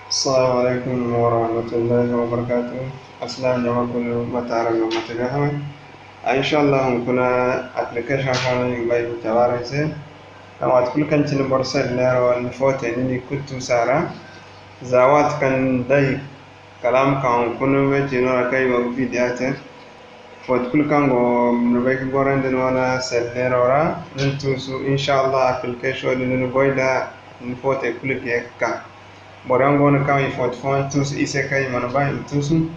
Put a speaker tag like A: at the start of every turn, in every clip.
A: السلام عليكم ورحمة الله وبركاته. أسلام جماعة كل متعرف ومتجاهل. إن شاء الله هنكون application فانا يبقى تبارك سي. لما تقول كان تني برسل ليرو الفوت إني كنت سارة زاوات كان داي كلام كان كنا بيجينا كاي وفيديوهات وتقول كان go نبيك بورند وانا سل ليرو را ننتوسو إن شاء الله application اللي نبويدا نفوت كل كيكا boran gona kam ifot fon tus ise kay man ba tusu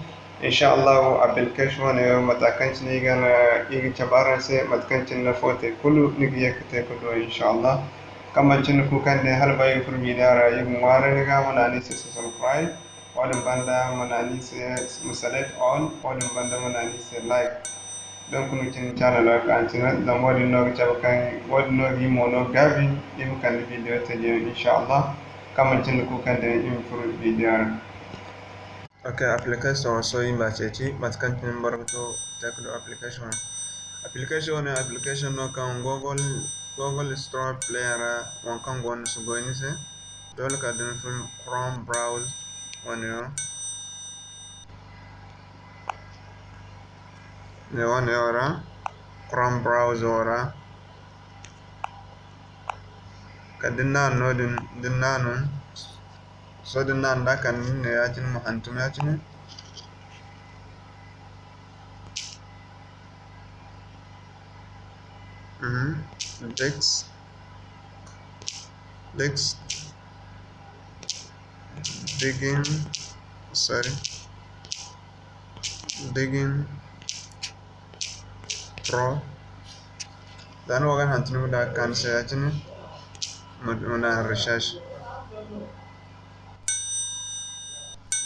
A: inshallah application ne matakan ni gana igi chabara se matakan na fote kulu nigi yakte kulu inshallah kama cin ku kan ne hal bayin furmi dara yi ngwara ne ga mana ni se subscribe wadin banda mana ni se musalet on wadin banda mana ni se like don kunu cin channel ka cin da wadin no chabakan wadin no gi mono gabi im kan video te inshallah kama cin ku kan da improve video. Okay, application so in bachechi matkan tin barto takdo application. Application no kan Google Store Player wan kan gon su goini se dole ka din film Chrome browse wani ne wani ora Chrome browse ora ka dinna no dinna non so dinna da kan ne ya tin mu hantum ya tin Dex digging pro dan wagan hantum da kan se ya tin muna research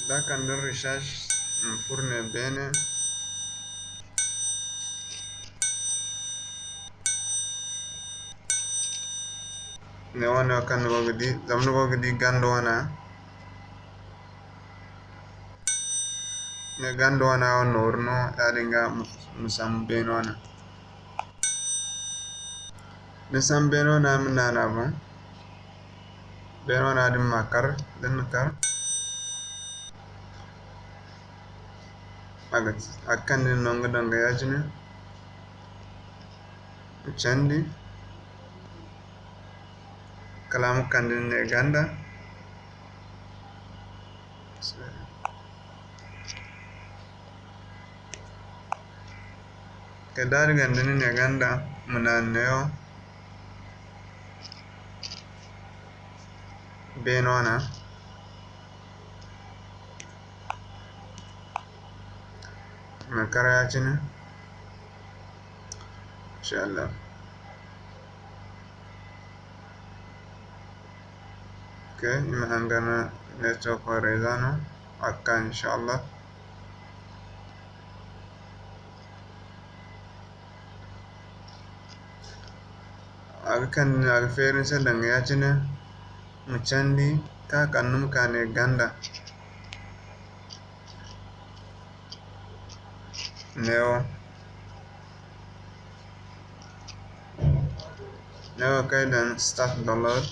A: da kan din research furne bene ne wana kan gogdi zamnu gogdi gando wana ne gando wana onorno yalinga musam beno wana musam beno na minana ba beno na dim makar din kar agat akan din nonga danga yajine chandi kalam kan din ne ganda kadar gandini ne ganda munaneo benona makara yacine inshallah okay imahangana network horizano akan inshallah akan alferin sadan yacine muchandi ka kannum kane ganda neo kai dan start download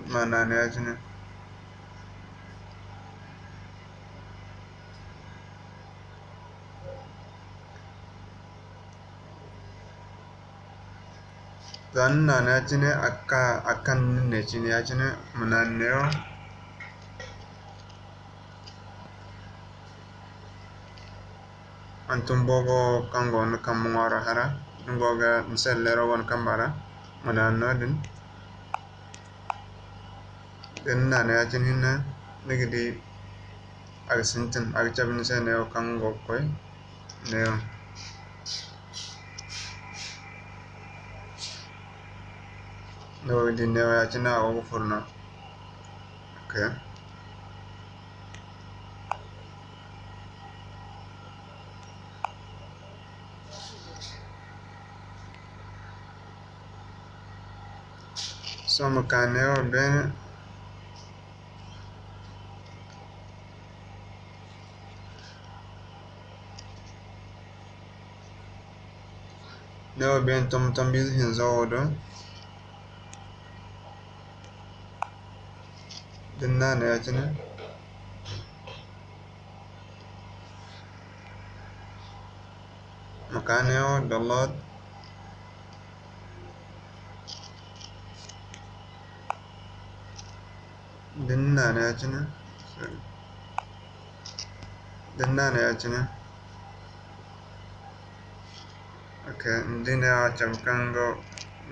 A: mana ne yacine dan na yacine akan ne cine yacine munaneo antum bogo kangon kamngora hara ngoga nsellero won kambara munanno din na yacine hinna nigdi agsintin agchabin se neo kango koy neo no di neo yacine awo furna okay so makaneo ben Neo ben tom biz hin zawodo dinna ne yacine makaneo download dinna ne yacine okay ndine acham kango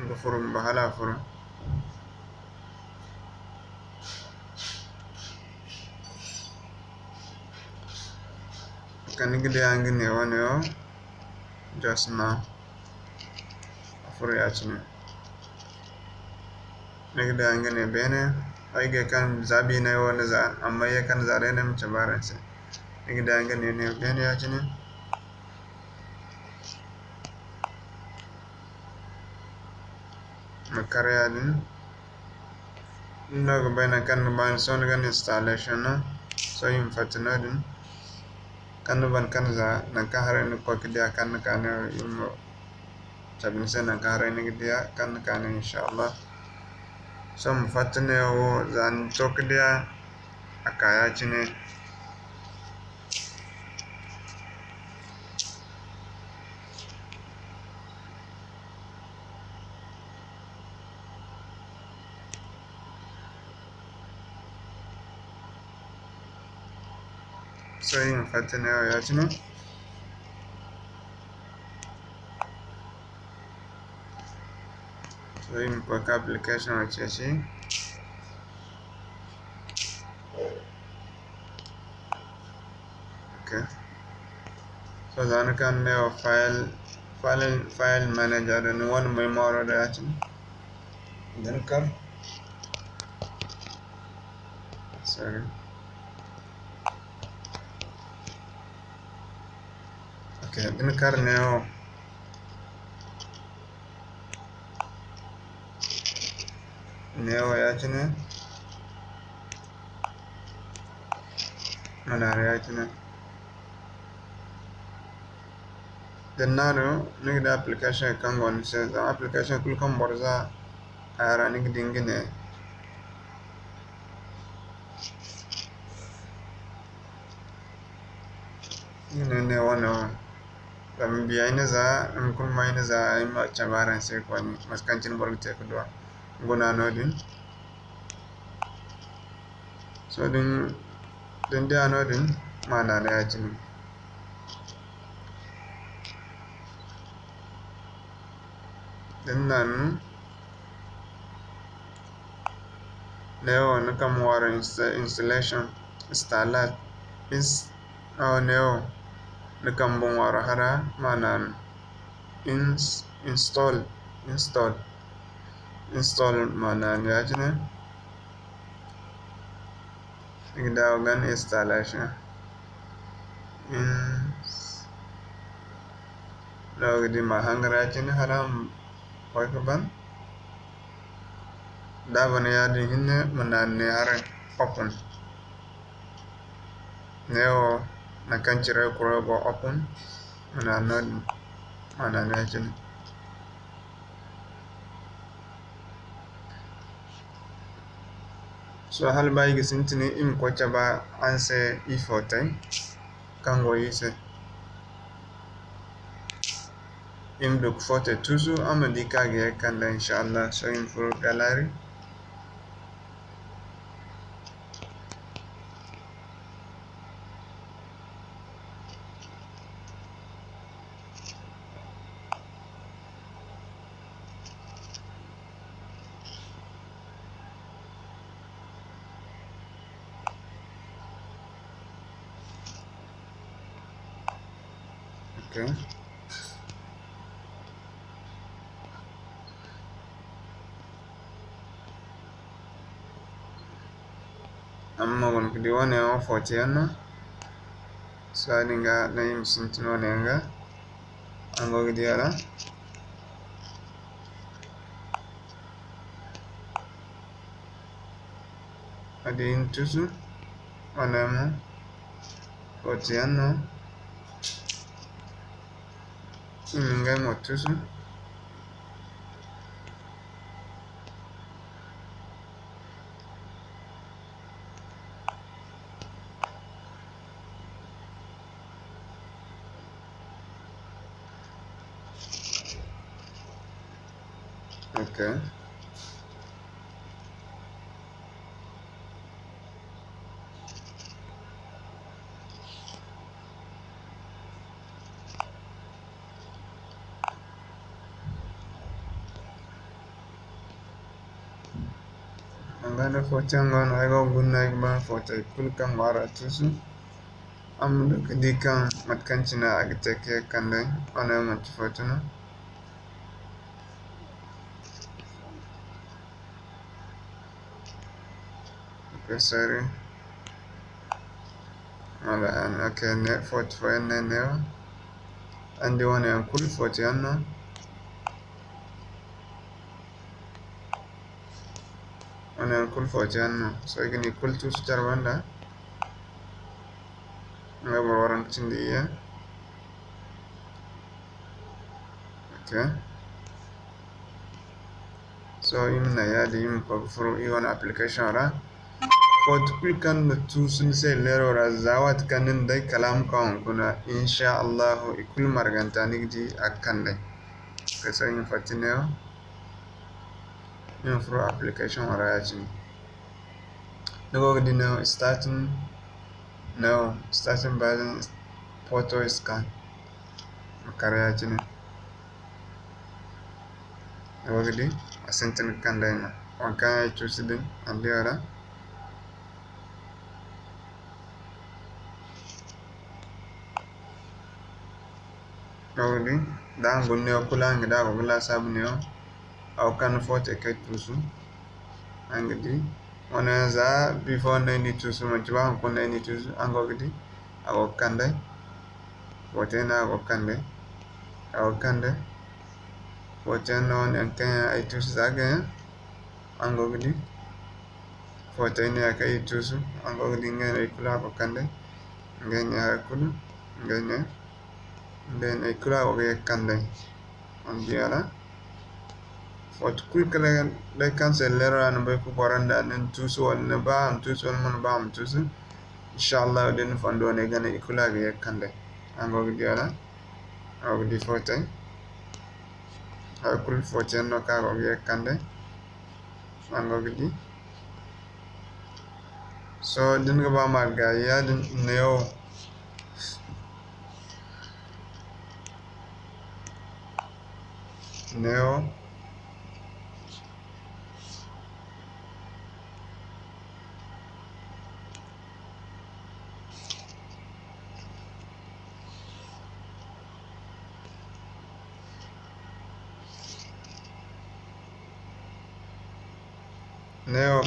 A: ngo furum bahala furu kan gide angine woneo just now furu yacine nigde angine bene aige kan zabi ne wona za amma ye kan zare ne mchabaranse nigde angine ne bene yacine makariyadin no bena kan ban son gan installation no so yim fatinodin kan ban kan za nan ka hare ni ko kidia kan ne yim tabin sen nan ka hare ni kidia kan ne inshallah so fatine wo zan tokdia akaya chine so yim fatine wo yachine so yim ko application wacheshi okay so zan kan ne file manager and one memory da yachine then come sorry okay then kar neo yachine manare yachine then now nigda application kan gon se application kul kan borza ara nigdingine ne wono tam biya za kun mai za ai ma chabaran sai ko ni maskancin borgte ko do gona nodin so din dia nodin mana ne yacine din nan neo no kam wara installation installer is neo no kam bon wara hara manan install manan yacine nigda organ installation logdi mahangara yacine haram Ban davane yadi hinne manan ne hare open neo na kanchire kuro go open manan yacine so hal bayi gisintini im ko chaba anse ifotai kango yise im duk fote tuzu amadi kage kanda inshallah so im furu gallery okay amma won kidi wone o foti anno so adinga na yim sintino nenga ango kidi ala adi intusu onemo foti anno iminga mo tusu Okay. Angana foto ngon aigo gunna ba foto kulkan wara tusu am dikan matkanchina agteke kande ona mat foto no. Okay, sorry. Wala an okay ne foto fo ne ne andi wona an kul foto yanno ona an kul foto yanno so igini kul tusu charbanda ngaba waran chindi ya. Okay. So imna yadi im ko furu iwan application ra fot kulkan na tusun sai lero ra zawat kanin dai kalam kan kuna insha Allah ikul marganta nigdi akan dai kasa in fatineo in furu application ra yaji nago gidi now starting button photo scan makara yaji ne nago gidi asentin kan dai na wanka ya choose din andiara Nawdi dan gunne kula ngida ko bula sabneo aw kan fote ke tusu angidi ona za before na ni tusu ma jwa ko na ni tusu ango gidi aw kande fote na aw kande fote no en kan ay tusu zaga ango gidi fote ni aka ay tusu ango gidi ngene ay kula ko kande ngene ay kulu ngene den ay kula ko kande on diala foto kulkala da kansa lera na bai ku baranda nan tusu wala ba am tusu wala man ba am tusu inshallah den fando ne gana ikula ga yakande ango gidiala aw di foto kul foto no ka go yakande ango gidi so den ga ba mal ga ya den neo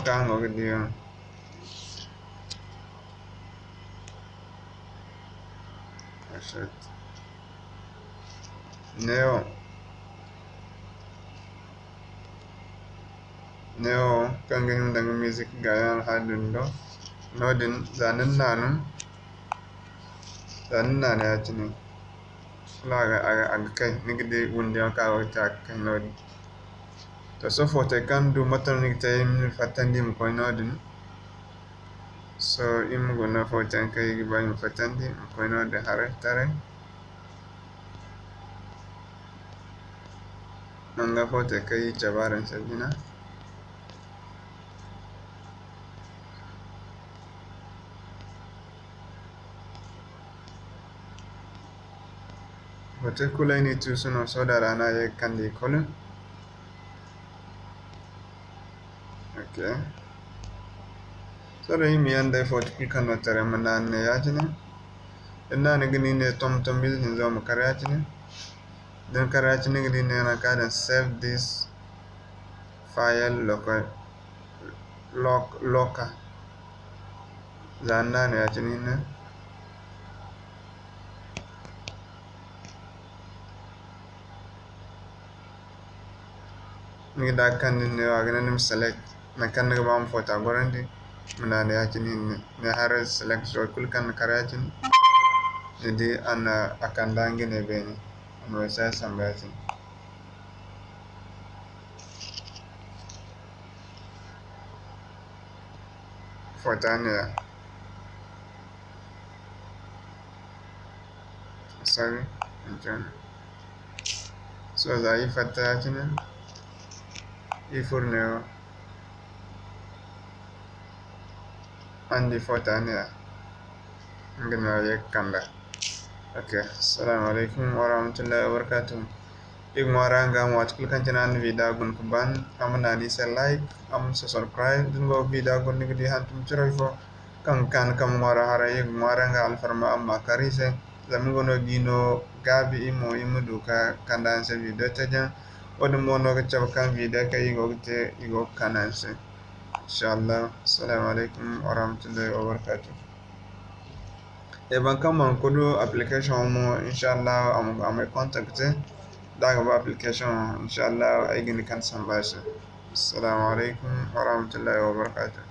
A: ka ango gidi neo kanga himdanga music ga yan hadun do nodin zanen nanu ya tini laga aga kai nigde wunde ka wata kan nodi to so foto kan do matal ni tay min fatandi mo ko nodin so im gona foto kai gi bayin fatandi ko nodi hare tare nanga foto kai jabaran sabina foto kulay ni tusuno so da rana ye kandi kolon okay so da yimi yanda foto kulkan no tare manan ne yajine inna ne gini ne tom bil hin zo mu karyatine dan karyatine gidi ne na kada save this file local zanna ne yajine ne ni da kan ne wagana nim select na kan ga bam foto gorandi muna ne yajine ne har select so kulkan karyatine jadi ana akan dangi ne beni ano sa sambatin fotania sorry so da yi fata kina ifurneo andi fotania ngena yek kanda. Okay, assalamu alaikum warahmatullahi wabarakatuh. Ik maranga mo atkul kan janan vida gun kuban amna ni se like am se subscribe dun go vida gun ni di hantum chiro fo kan kan kam mara hara ik maranga al farma amma karise zamu gono gino gabi imo imudu ka kandan se video tajan wadum mono ga chab kan vida ka igo te igo kanan se inshallah. Assalamu alaikum warahmatullahi wabarakatuh. E ban kam man kodo application mo inshallah am contacte daga ba application inshallah ay gini kan san bashi. Assalamu alaikum warahmatullahi wabarakatuh.